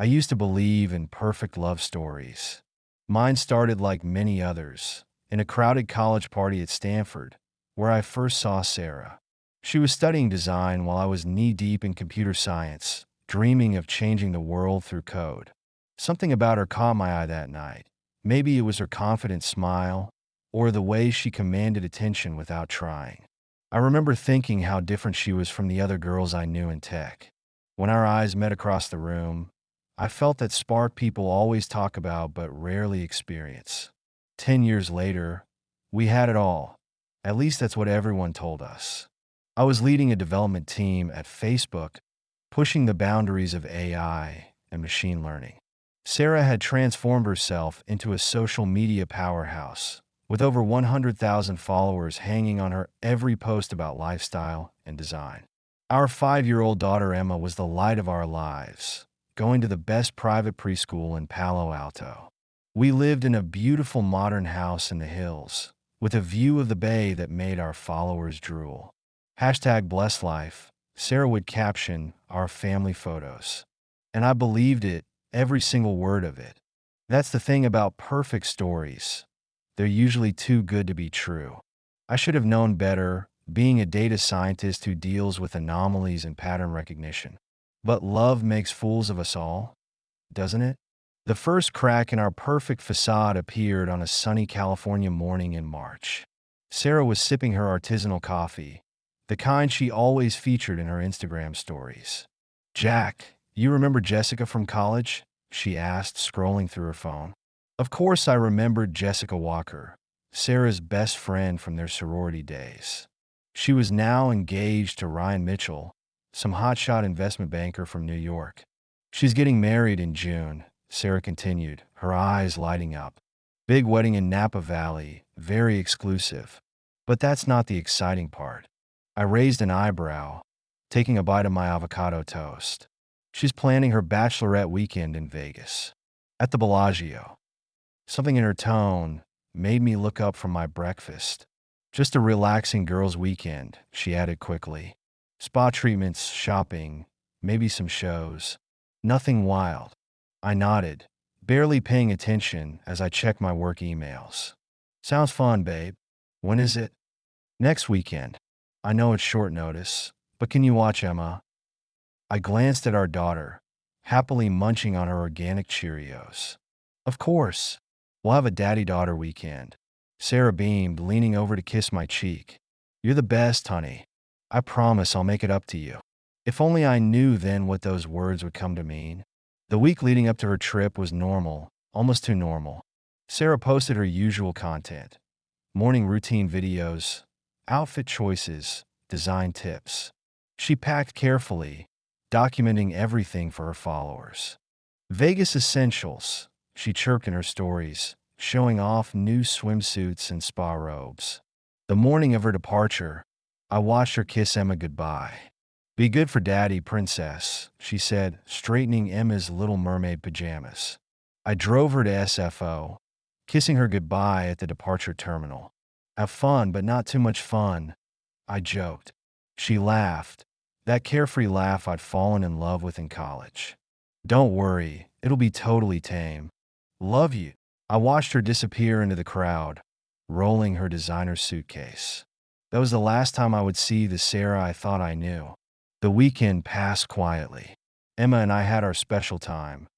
I used to believe in perfect love stories. Mine started like many others, in a crowded college party at Stanford, where I first saw Sarah. She was studying design while I was knee-deep in computer science, dreaming of changing the world through code. Something about her caught my eye that night. Maybe it was her confident smile, or the way she commanded attention without trying. I remember thinking how different she was from the other girls I knew in tech. When our eyes met across the room, I felt that spark people always talk about but rarely experience. 10 years later, we had it all. At least that's what everyone told us. I was leading a development team at Facebook, pushing the boundaries of AI and machine learning. Sarah had transformed herself into a social media powerhouse, with over 100,000 followers hanging on her every post about lifestyle and design. Our 5-year-old daughter Emma was the light of our lives, going to the best private preschool in Palo Alto. We lived in a beautiful modern house in the hills, with a view of the bay that made our followers drool. Hashtag blessed life, Sarah would caption our family photos. And I believed it, every single word of it. That's the thing about perfect stories. They're usually too good to be true. I should have known better, being a data scientist who deals with anomalies and pattern recognition. But love makes fools of us all, doesn't it? The first crack in our perfect facade appeared on a sunny California morning in March. Sarah was sipping her artisanal coffee, the kind she always featured in her Instagram stories. "Jack, you remember Jessica from college?" she asked, scrolling through her phone. Of course I remembered Jessica Walker, Sarah's best friend from their sorority days. She was now engaged to Ryan Mitchell, some hotshot investment banker from New York. "She's getting married in June," Sarah continued, her eyes lighting up. "Big wedding in Napa Valley, very exclusive. But that's not the exciting part." I raised an eyebrow, taking a bite of my avocado toast. "She's planning her bachelorette weekend in Vegas, at the Bellagio." Something in her tone made me look up from my breakfast. "Just a relaxing girls' weekend," she added quickly. "Spa treatments, shopping, maybe some shows. Nothing wild." I nodded, barely paying attention as I checked my work emails. "Sounds fun, babe. When is it?" "Next weekend. I know it's short notice, but can you watch Emma?" I glanced at our daughter, happily munching on her organic Cheerios. "Of course. We'll have a daddy-daughter weekend." Sarah beamed, leaning over to kiss my cheek. "You're the best, honey. I promise I'll make it up to you." If only I knew then what those words would come to mean. The week leading up to her trip was normal, almost too normal. Sarah posted her usual content: morning routine videos, outfit choices, design tips. She packed carefully, documenting everything for her followers. "Vegas essentials," she chirped in her stories, showing off new swimsuits and spa robes. The morning of her departure, I watched her kiss Emma goodbye. "Be good for daddy, princess," she said, straightening Emma's Little Mermaid pajamas. I drove her to SFO, kissing her goodbye at the departure terminal. "Have fun, but not too much fun," I joked. She laughed, that carefree laugh I'd fallen in love with in college. "Don't worry, it'll be totally tame. Love you." I watched her disappear into the crowd, rolling her designer suitcase. That was the last time I would see the Sarah I thought I knew. The weekend passed quietly. Emma and I had our special time: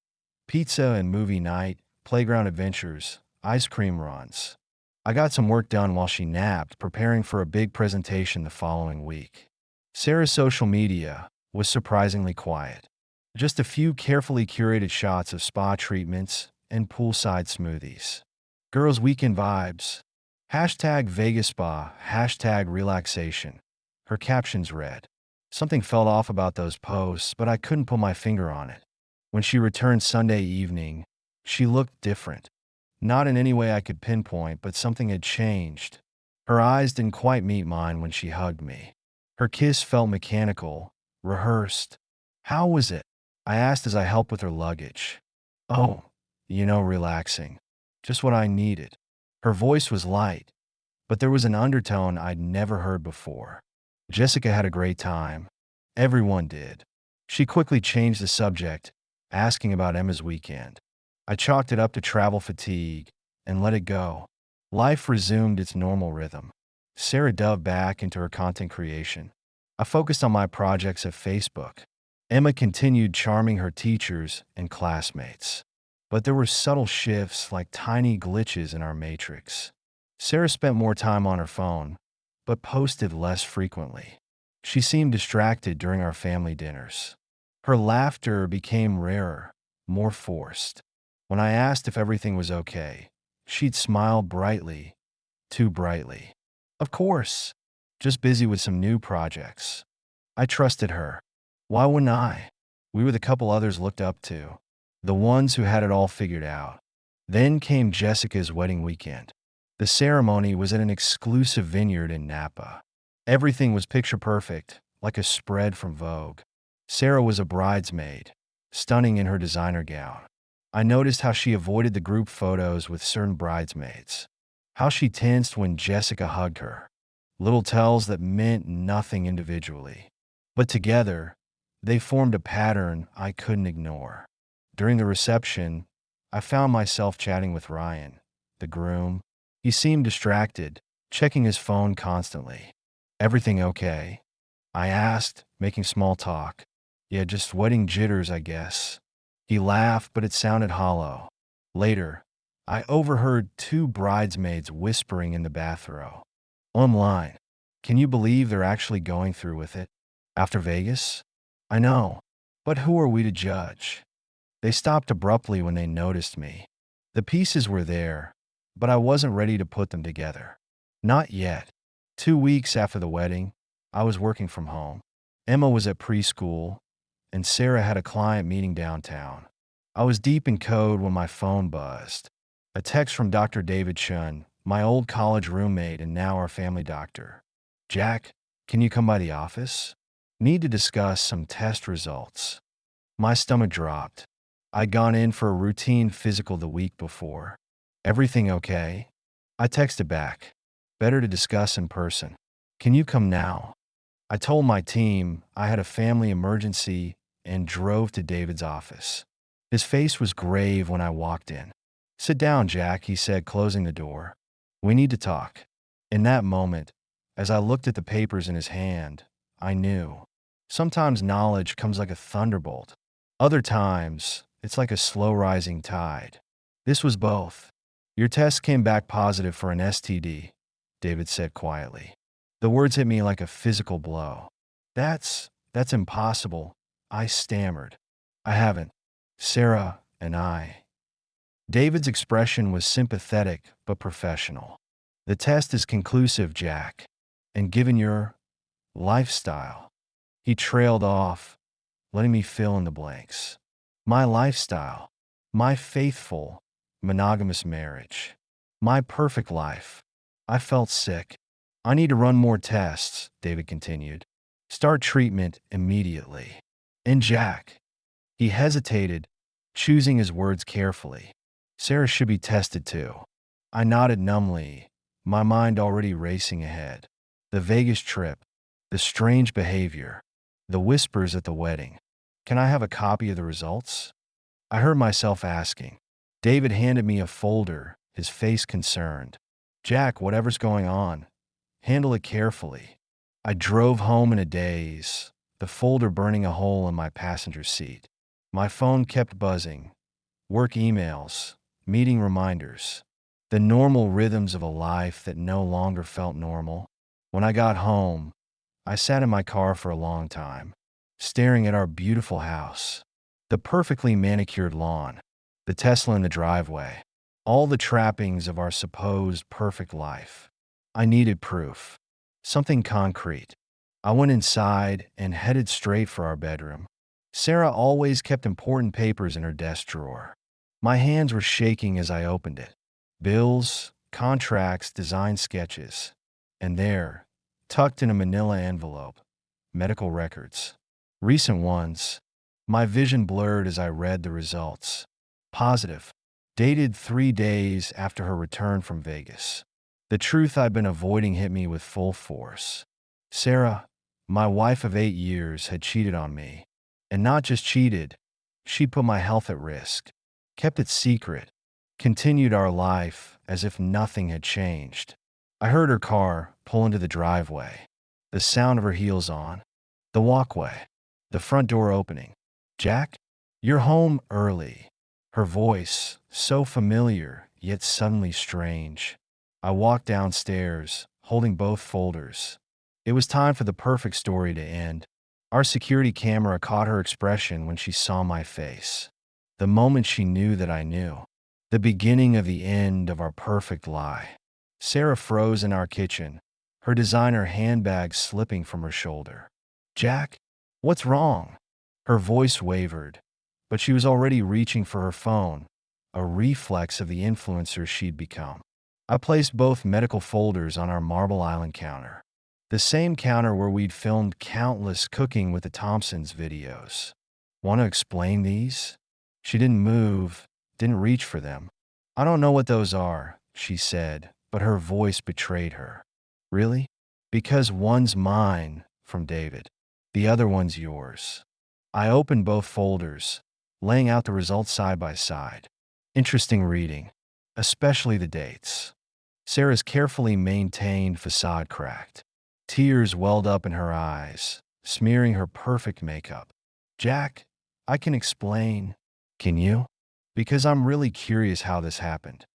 pizza and movie night, playground adventures, ice cream runs. I got some work done while she napped, preparing for a big presentation the following week. Sarah's social media was surprisingly quiet. Just a few carefully curated shots of spa treatments and poolside smoothies. "Girls' weekend vibes. Hashtag Vegas spa, hashtag relaxation." Her captions read. Something felt off about those posts, but I couldn't put my finger on it. When she returned Sunday evening, she looked different. Not in any way I could pinpoint, but something had changed. Her eyes didn't quite meet mine when she hugged me. Her kiss felt mechanical, rehearsed. "How was it?" I asked as I helped with her luggage. "Oh, relaxing. Just what I needed." Her voice was light, but there was an undertone I'd never heard before. "Jessica had a great time. Everyone did." She quickly changed the subject, asking about Emma's weekend. I chalked it up to travel fatigue and let it go. Life resumed its normal rhythm. Sarah dove back into her content creation. I focused on my projects at Facebook. Emma continued charming her teachers and classmates. But there were subtle shifts like tiny glitches in our matrix. Sarah spent more time on her phone, but posted less frequently. She seemed distracted during our family dinners. Her laughter became rarer, more forced. When I asked if everything was okay, she'd smile brightly, too brightly. Of course, just busy with some new projects. I trusted her. Why wouldn't I? We were the couple others looked up to, the ones who had it all figured out. Then came Jessica's wedding weekend. The ceremony was at an exclusive vineyard in Napa. Everything was picture perfect, like a spread from Vogue. Sarah was a bridesmaid, stunning in her designer gown. I noticed how she avoided the group photos with certain bridesmaids, how she tensed when Jessica hugged her. Little tells that meant nothing individually, but together, they formed a pattern I couldn't ignore. During the reception, I found myself chatting with Ryan, the groom. He seemed distracted, checking his phone constantly. "Everything okay?" I asked, making small talk. "Yeah, just wedding jitters, I guess." He laughed, but it sounded hollow. Later, I overheard two bridesmaids whispering in the bathroom. Online. "Can you believe they're actually going through with it? After Vegas?" "I know. But who are we to judge?" They stopped abruptly when they noticed me. The pieces were there, but I wasn't ready to put them together. Not yet. 2 weeks after the wedding, I was working from home. Emma was at preschool, and Sarah had a client meeting downtown. I was deep in code when my phone buzzed. A text from Dr. David Chun, my old college roommate and now our family doctor. "Jack, can you come by the office? Need to discuss some test results." My stomach dropped. I'd gone in for a routine physical the week before. "Everything okay?" I texted back. "Better to discuss in person. Can you come now?" I told my team I had a family emergency and drove to David's office. His face was grave when I walked in. "Sit down, Jack," he said, closing the door. "We need to talk." In that moment, as I looked at the papers in his hand, I knew. Sometimes knowledge comes like a thunderbolt. Other times, it's like a slow-rising tide. This was both. "Your test came back positive for an STD," David said quietly. The words hit me like a physical blow. That's impossible," I stammered. "I haven't. Sarah and I." David's expression was sympathetic but professional. "The test is conclusive, Jack. And given your lifestyle," he trailed off, letting me fill in the blanks. My lifestyle, my faithful, monogamous marriage, my perfect life. I felt sick. "I need to run more tests," David continued. "Start treatment immediately." "And Jack." He hesitated, choosing his words carefully. "Sarah should be tested too." I nodded numbly, my mind already racing ahead. The Vegas trip, the strange behavior, the whispers at the wedding. "Can I have a copy of the results?" I heard myself asking. David handed me a folder, his face concerned. "Jack, whatever's going on, handle it carefully." I drove home in a daze, the folder burning a hole in my passenger seat. My phone kept buzzing. Work emails, meeting reminders, the normal rhythms of a life that no longer felt normal. When I got home, I sat in my car for a long time, staring at our beautiful house, the perfectly manicured lawn, the Tesla in the driveway, all the trappings of our supposed perfect life. I needed proof, something concrete. I went inside and headed straight for our bedroom. Sarah always kept important papers in her desk drawer. My hands were shaking as I opened it. Bills, contracts, design sketches. And there, tucked in a manila envelope, medical records. Recent ones. My vision blurred as I read the results. Positive. Dated 3 days after her return from Vegas. The truth I'd been avoiding hit me with full force. Sarah, my wife of 8 years, had cheated on me. And not just cheated, She'd put my health at risk, kept it secret, continued our life as if nothing had changed. I heard her car pull into the driveway, the sound of her heels on, the walkway, the front door opening. "Jack, you're home early." Her voice, so familiar, yet suddenly strange. I walked downstairs, holding both folders. It was time for the perfect story to end. Our security camera caught her expression when she saw my face. The moment she knew that I knew. The beginning of the end of our perfect lie. Sarah froze in our kitchen, her designer handbag slipping from her shoulder. "Jack, what's wrong?" Her voice wavered, but she was already reaching for her phone, a reflex of the influencer she'd become. I placed both medical folders on our Marble Island counter, the same counter where we'd filmed countless Cooking with the Thompsons videos. "Want to explain these?" She didn't move, didn't reach for them. "I don't know what those are," she said, but her voice betrayed her. "Really?" "Because one's mine, from David. The other one's yours." I opened both folders, laying out the results side by side. Interesting reading, especially the dates. Sarah's carefully maintained facade cracked. Tears welled up in her eyes, smearing her perfect makeup. "Jack, I can explain." "Can you?" "Because I'm really curious how this happened."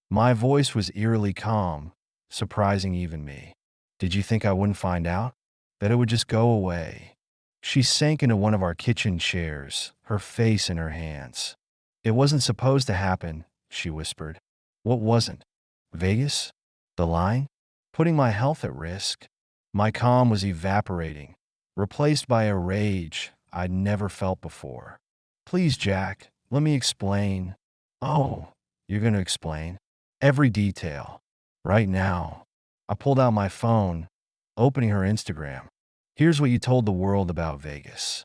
My voice was eerily calm, surprising even me. "Did you think I wouldn't find out? That it would just go away?" She sank into one of our kitchen chairs, her face in her hands. "It wasn't supposed to happen," she whispered. "What wasn't?" "Vegas? The line? Putting my health at risk?" My calm was evaporating, replaced by a rage I'd never felt before. "Please, Jack, let me explain." "Oh, you're going to explain?" "Every detail. Right now." I pulled out my phone, opening her Instagram. "Here's what you told the world about Vegas."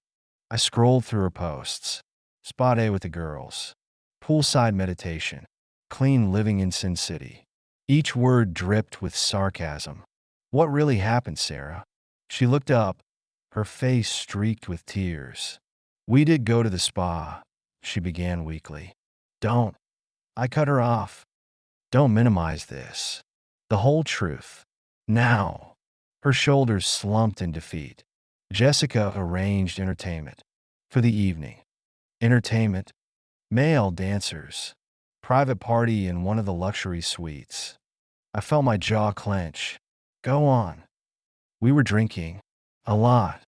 I scrolled through her posts. Spa day with the girls. Poolside meditation. Clean living in Sin City. Each word dripped with sarcasm. "What really happened, Sarah?" She looked up, her face streaked with tears. "We did go to the spa," she began weakly. "Don't." I cut her off. "Don't minimize this. The whole truth. Now." Her shoulders slumped in defeat. "Jessica arranged entertainment. For the evening." "Entertainment?" "Male dancers. Private party in one of the luxury suites." I felt my jaw clench. "Go on." "We were drinking. A lot.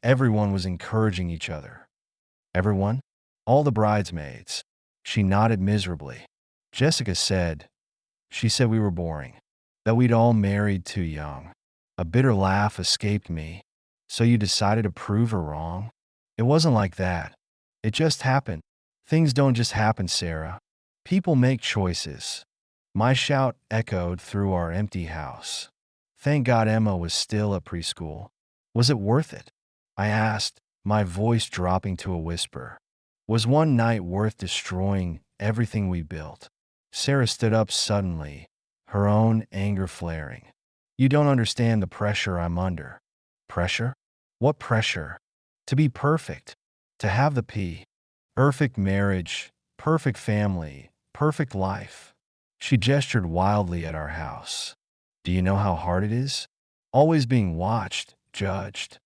Everyone was encouraging each other." "Everyone?" "All the bridesmaids." She nodded miserably. "Jessica said, she said we were boring. That we'd all married too young." A bitter laugh escaped me. "So you decided to prove her wrong?" "It wasn't like that. It just happened." "Things don't just happen, Sarah. People make choices." My shout echoed through our empty house. Thank God Emma was still at preschool. "Was it worth it?" I asked, my voice dropping to a whisper. "Was one night worth destroying everything we built?" Sarah stood up suddenly, her own anger flaring. "You don't understand the pressure I'm under." "Pressure? What pressure?" "To be perfect. To have the perfect marriage, perfect family, perfect life." She gestured wildly at our house. "Do you know how hard it is? Always being watched, judged."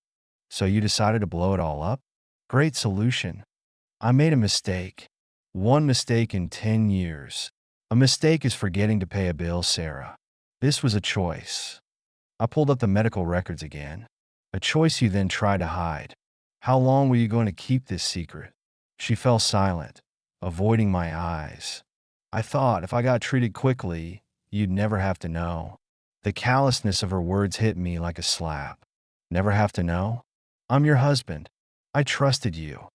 "So you decided to blow it all up?" "Great solution." "I made a mistake. One mistake in 10 years. A mistake is forgetting to pay a bill, Sarah. This was a choice." I pulled up the medical records again. "A choice you then tried to hide. How long were you going to keep this secret?" She fell silent, avoiding my eyes. "I thought if I got treated quickly, you'd never have to know." The callousness of her words hit me like a slap. "Never have to know? I'm your husband. I trusted you."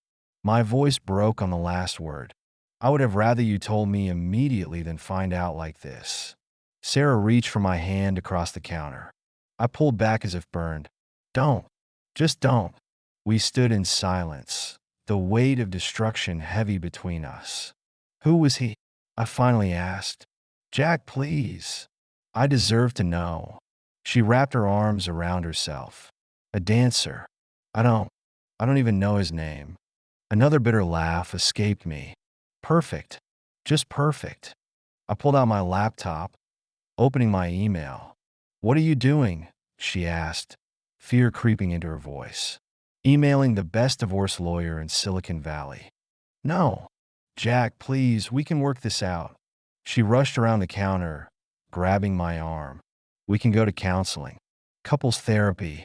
My voice broke on the last word. "I would have rather you told me immediately than find out like this." Sarah reached for my hand across the counter. I pulled back as if burned. "Don't. Just don't." We stood in silence, the weight of destruction heavy between us. "Who was he?" I finally asked. "Jack, please." I deserve to know. She wrapped her arms around herself. "A dancer. I don't even know his name." Another bitter laugh escaped me. Perfect. Just perfect. I pulled out my laptop, opening my email. "What are you doing?" she asked, fear creeping into her voice. "Emailing the best divorce lawyer in Silicon Valley." "No. Jack, please, we can work this out." She rushed around the counter, grabbing my arm. "We can go to counseling, couples therapy,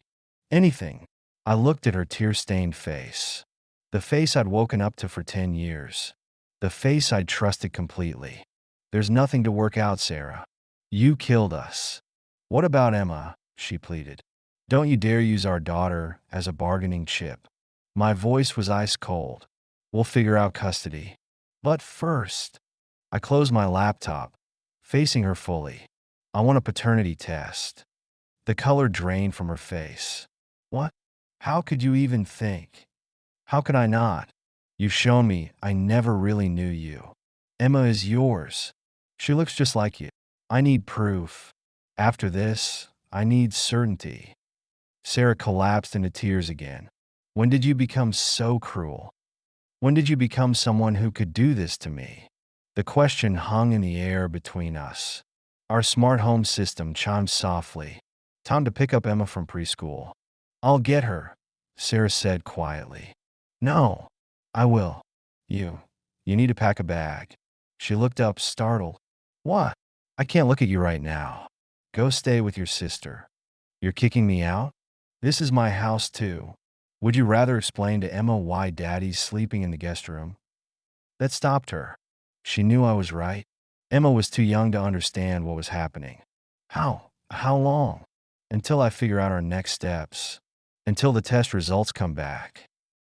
anything." I looked at her tear-stained face. The face I'd woken up to for 10 years. The face I'd trusted completely. "There's nothing to work out, Sarah. You killed us." "What about Emma?" she pleaded. "Don't you dare use our daughter as a bargaining chip." My voice was ice cold. "We'll figure out custody. But first." I closed my laptop, facing her fully. "I want a paternity test." The color drained from her face. "What? How could you even think?" "How could I not? You've shown me I never really knew you. Emma is yours. She looks just like you. I need proof. After this, I need certainty." Sarah collapsed into tears again. "When did you become so cruel? When did you become someone who could do this to me?" The question hung in the air between us. Our smart home system chimed softly. "Time to pick up Emma from preschool." "I'll get her," Sarah said quietly. "No, I will. You need to pack a bag." She looked up, startled. "What?" "I can't look at you right now. Go stay with your sister." "You're kicking me out?" "This is my house too. Would you rather explain to Emma why Daddy's sleeping in the guest room?" That stopped her. She knew I was right. Emma was too young to understand what was happening. How long? Until I figure out our next steps. Until the test results come back."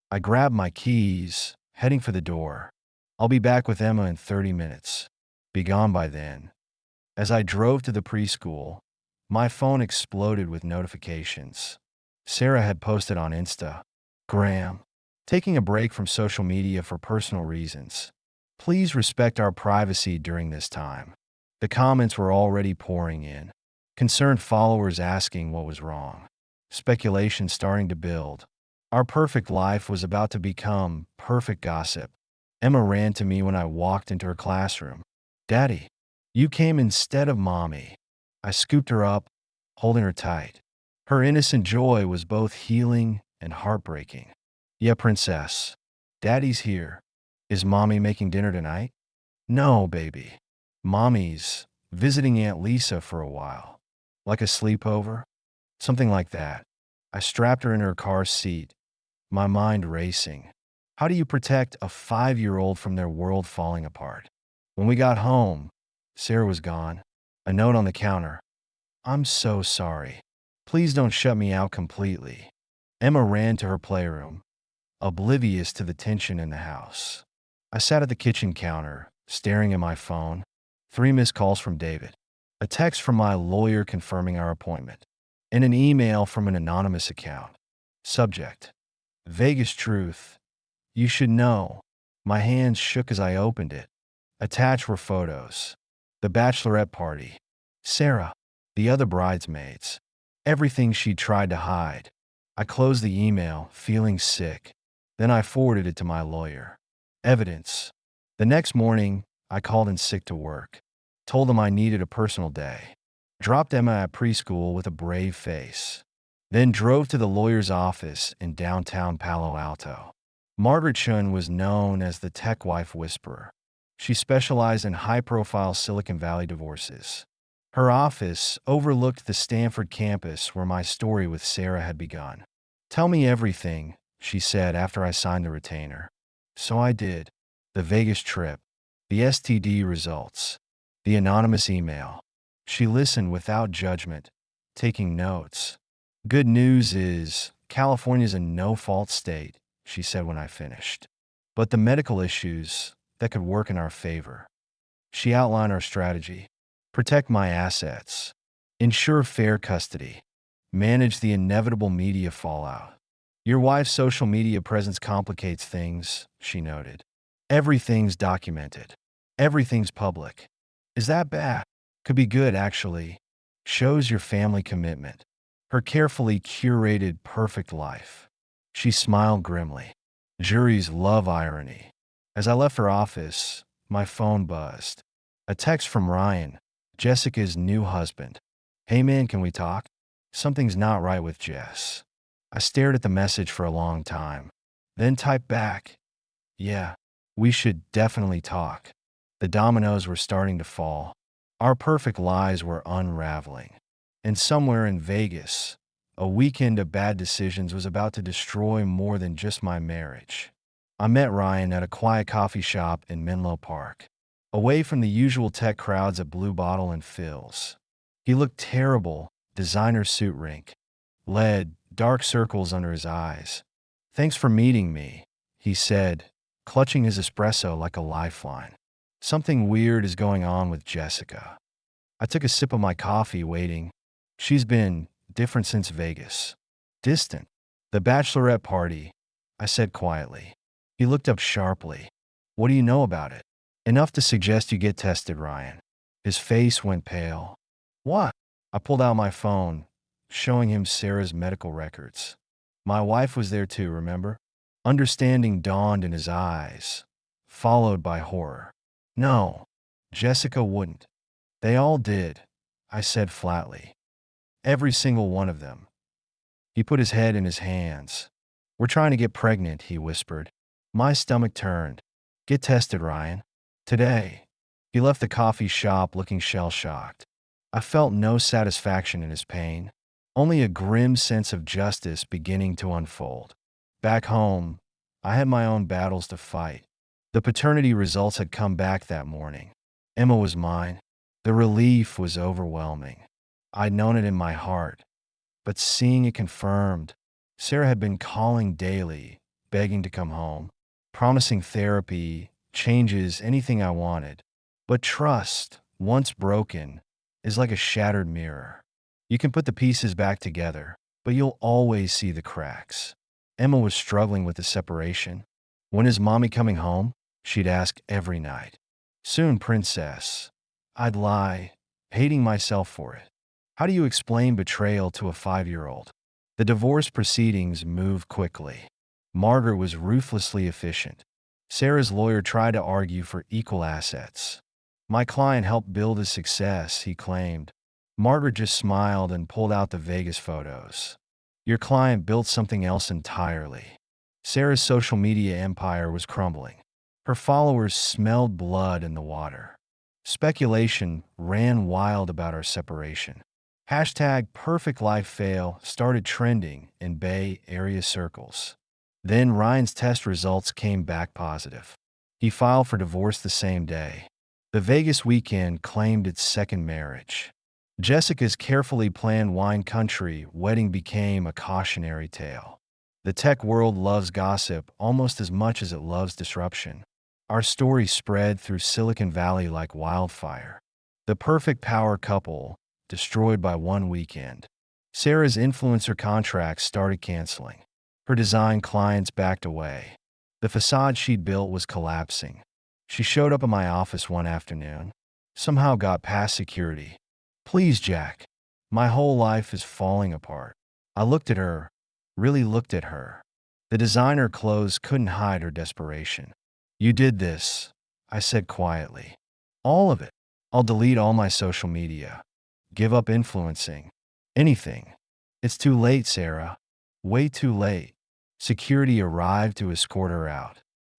I grabbed my keys, heading for the door. "I'll be back with Emma in 30 minutes. Be gone by then." As I drove to the preschool, my phone exploded with notifications. Sarah had posted on Instagram, "Taking a break from social media for personal reasons. Please respect our privacy during this time." The comments were already pouring in. Concerned followers asking what was wrong. Speculation starting to build. Our perfect life was about to become perfect gossip. Emma ran to me when I walked into her classroom. "Daddy, you came instead of Mommy." I scooped her up, holding her tight. Her innocent joy was both healing and heartbreaking. "Yeah, princess. Daddy's here. Is Mommy making dinner tonight?" "No, baby. Mommy's visiting Aunt Lisa for a while." "Like a sleepover?" "Something like that." I strapped her in her car seat, my mind racing. How do you protect a 5-year-old from their world falling apart? When we got home, Sarah was gone. A note on the counter. "I'm so sorry. Please don't shut me out completely." Emma ran to her playroom, oblivious to the tension in the house. I sat at the kitchen counter, staring at my phone. 3 missed calls from David. A text from my lawyer confirming our appointment. And an email from an anonymous account. Subject: Vegas truth. You should know. My hands shook as I opened it. Attached were photos. The bachelorette party. Sarah. The other bridesmaids. Everything she'd tried to hide. I closed the email, feeling sick. Then I forwarded it to my lawyer. Evidence. The next morning, I called in sick to work. Told them I needed a personal day. Dropped Emma at preschool with a brave face. Then drove to the lawyer's office in downtown Palo Alto. Margaret Chun was known as the tech wife whisperer. She specialized in high-profile Silicon Valley divorces. Her office overlooked the Stanford campus where my story with Sarah had begun. "Tell me everything," she said after I signed the retainer. So I did. The Vegas trip, the STD results, the anonymous email. She listened without judgment, taking notes. "Good news is, California's a no-fault state," she said when I finished. "But the medical issues that could work in our favor." She outlined our strategy. Protect my assets. Ensure fair custody. Manage the inevitable media fallout. "Your wife's social media presence complicates things," she noted. "Everything's documented. Everything's public." "Is that bad?" "Could be good, actually. Shows your family commitment. Her carefully curated perfect life." She smiled grimly. Juries love irony. As I left her office, my phone buzzed. A text from Ryan, Jessica's new husband. Hey man, can we talk? Something's not right with Jess. I stared at the message for a long time, then typed back, yeah, we should definitely talk. The dominoes were starting to fall. Our perfect lies were unraveling. And somewhere in Vegas, a weekend of bad decisions was about to destroy more than just my marriage. I met Ryan at a quiet coffee shop in Menlo Park, away from the usual tech crowds at Blue Bottle and Phil's. He looked terrible, designer suit rink, lead, dark circles under his eyes. Thanks for meeting me, he said, clutching his espresso like a lifeline. Something weird is going on with Jessica. I took a sip of my coffee, waiting. She's been different since Vegas. Distant. The bachelorette party, I said quietly. He looked up sharply. What do you know about it? Enough to suggest you get tested, Ryan. His face went pale. What? I pulled out my phone, showing him Sarah's medical records. My wife was there too, remember? Understanding dawned in his eyes, followed by horror. No, Jessica wouldn't. They all did, I said flatly. Every single one of them. He put his head in his hands. We're trying to get pregnant, he whispered. My stomach turned. Get tested, Ryan. Today. He left the coffee shop looking shell-shocked. I felt no satisfaction in his pain, only a grim sense of justice beginning to unfold. Back home, I had my own battles to fight. The paternity results had come back that morning. Emma was mine. The relief was overwhelming. I'd known it in my heart, but seeing it confirmed, Sarah had been calling daily, begging to come home, promising therapy, changes, anything I wanted. But trust, once broken, is like a shattered mirror. You can put the pieces back together, but you'll always see the cracks. Emma was struggling with the separation. When is mommy coming home? She'd ask every night. Soon, princess. I'd lie, hating myself for it. How do you explain betrayal to a 5-year-old? The divorce proceedings moved quickly. Margaret was ruthlessly efficient. Sarah's lawyer tried to argue for equal assets. My client helped build his success, he claimed. Margaret just smiled and pulled out the Vegas photos. Your client built something else entirely. Sarah's social media empire was crumbling. Her followers smelled blood in the water. Speculation ran wild about our separation. Hashtag perfect life fail started trending in Bay Area circles. Then Ryan's test results came back positive. He filed for divorce the same day. The Vegas weekend claimed its second marriage. Jessica's carefully planned wine country wedding became a cautionary tale. The tech world loves gossip almost as much as it loves disruption. Our story spread through Silicon Valley like wildfire. The perfect power couple, destroyed by one weekend. Sarah's influencer contracts started canceling. Her design clients backed away. The facade she'd built was collapsing. She showed up at my office one afternoon, somehow got past security. Please, Jack. My whole life is falling apart. I looked at her, really looked at her. The designer clothes couldn't hide her desperation. You did this, I said quietly. All of it. I'll delete all my social media. Give up influencing. Anything. It's too late, Sarah. Way too late. Security arrived to escort her out.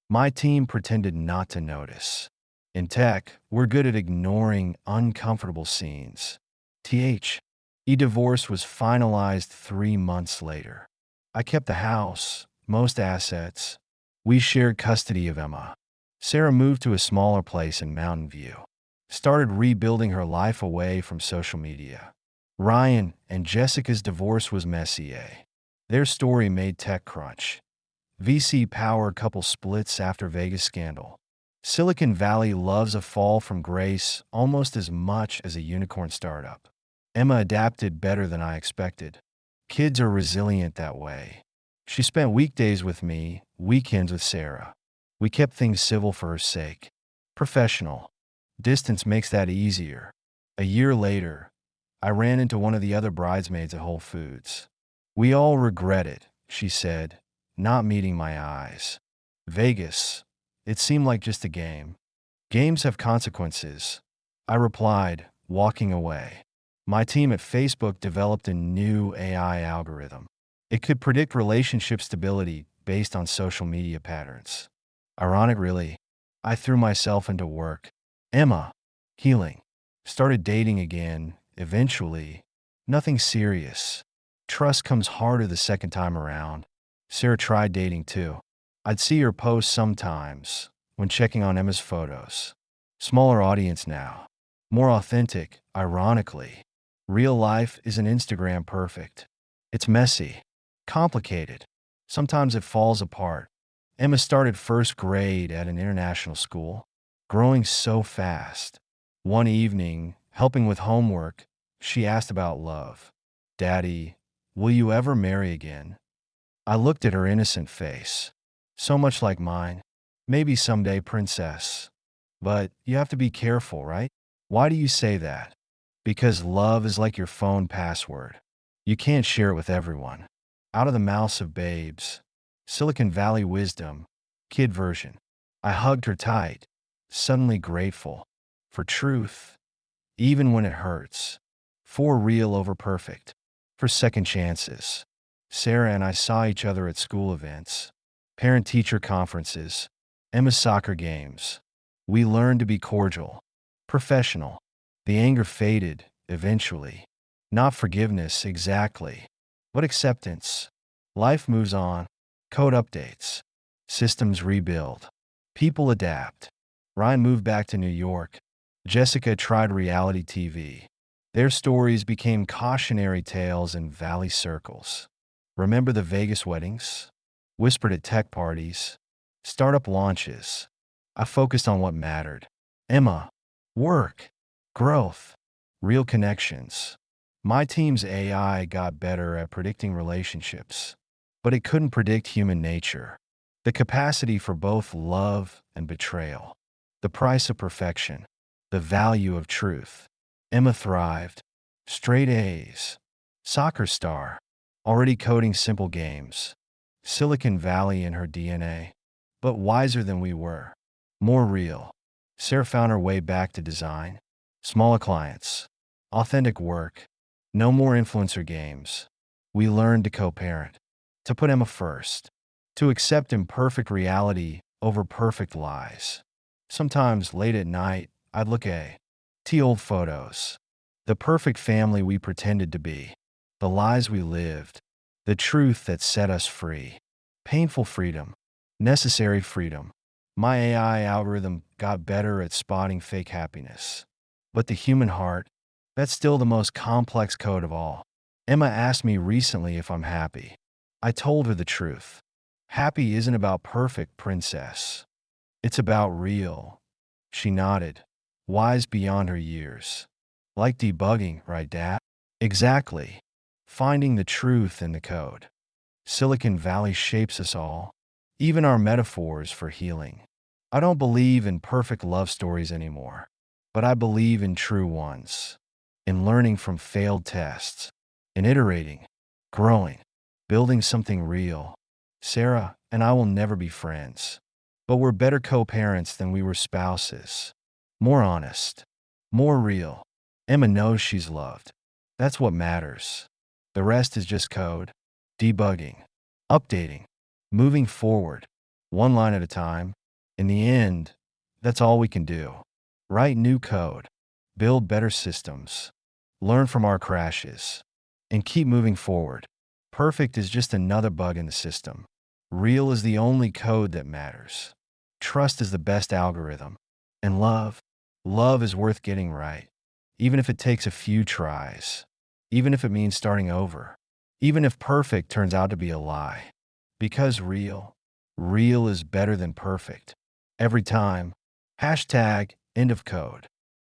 My team pretended not to notice. In tech, we're good at ignoring uncomfortable scenes. E-divorce was finalized 3 months later. I kept the house, most assets. We shared custody of Emma. Sarah moved to a smaller place in Mountain View. Started rebuilding her life away from social media. Ryan and Jessica's divorce was messy. Their story made TechCrunch. VC power couple splits after Vegas scandal. Silicon Valley loves a fall from grace almost as much as a unicorn startup. Emma adapted better than I expected. Kids are resilient that way. She spent weekdays with me, weekends with Sarah. We kept things civil for her sake. Professional. Distance makes that easier. A year later, I ran into one of the other bridesmaids at Whole Foods. We all regret it, she said, not meeting my eyes. Vegas. It seemed like just a game. Games have consequences. I replied, walking away. My team at Facebook developed a new AI algorithm. It could predict relationship stability based on social media patterns. Ironic, really. I threw myself into work. Emma, healing. Started dating again, eventually. Nothing serious. Trust comes harder the second time around. Sarah tried dating too. I'd see her post sometimes when checking on Emma's photos. Smaller audience now. More authentic, ironically. Real life isn't Instagram perfect. It's messy, complicated. Sometimes it falls apart. Emma started first grade at an international school, growing so fast. One evening, helping with homework, she asked about love. Daddy, will you ever marry again? I looked at her innocent face. So much like mine. Maybe someday, princess. But you have to be careful, right? Why do you say that? Because love is like your phone password. You can't share it with everyone. Out of the mouths of babes. Silicon Valley wisdom. Kid version. I hugged her tight, suddenly grateful. For truth. Even when it hurts. For real over perfect. For second chances. Sarah and I saw each other at school events, parent-teacher conferences, Emma's soccer games. We learned to be cordial, professional. The anger faded, eventually. Not forgiveness, exactly, but acceptance. Life moves on. Code updates. Systems rebuild. People adapt. Ryan moved back to New York. Jessica tried reality TV. Their stories became cautionary tales in valley circles. Remember the Vegas weddings? Whispered at tech parties. Startup launches. I focused on what mattered. Emma. Work. Growth. Real connections. My team's AI got better at predicting relationships, but it couldn't predict human nature. The capacity for both love and betrayal. The price of perfection. The value of truth. Emma thrived. Straight A's. Soccer star. Already coding simple games. Silicon Valley in her DNA. But wiser than we were. More real. Sarah found her way back to design. Smaller clients. Authentic work. No more influencer games. We learned to co-parent. To put Emma first. To accept imperfect reality over perfect lies. Sometimes late at night, I'd look at old photos. The perfect family we pretended to be. The lies we lived. The truth that set us free. Painful freedom. Necessary freedom. My AI algorithm got better at spotting fake happiness. But the human heart, that's still the most complex code of all. Emma asked me recently if I'm happy. I told her the truth. Happy isn't about perfect, princess. It's about real. She nodded, wise beyond her years. Like debugging, right, Dad? Exactly. Finding the truth in the code. Silicon Valley shapes us all, even our metaphors for healing. I don't believe in perfect love stories anymore, but I believe in true ones. In learning from failed tests, in iterating, growing, building something real. Sarah and I will never be friends, but we're better co-parents than we were spouses. More honest, more real. Emma knows she's loved. That's what matters. The rest is just code, debugging, updating, moving forward, one line at a time. In the end, that's all we can do. Write new code, build better systems, learn from our crashes, and keep moving forward. Perfect is just another bug in the system. Real is the only code that matters. Trust is the best algorithm. And love is worth getting right. Even if it takes a few tries. Even if it means starting over. Even if perfect turns out to be a lie. Because real is better than perfect. Every time. Hashtag end of code.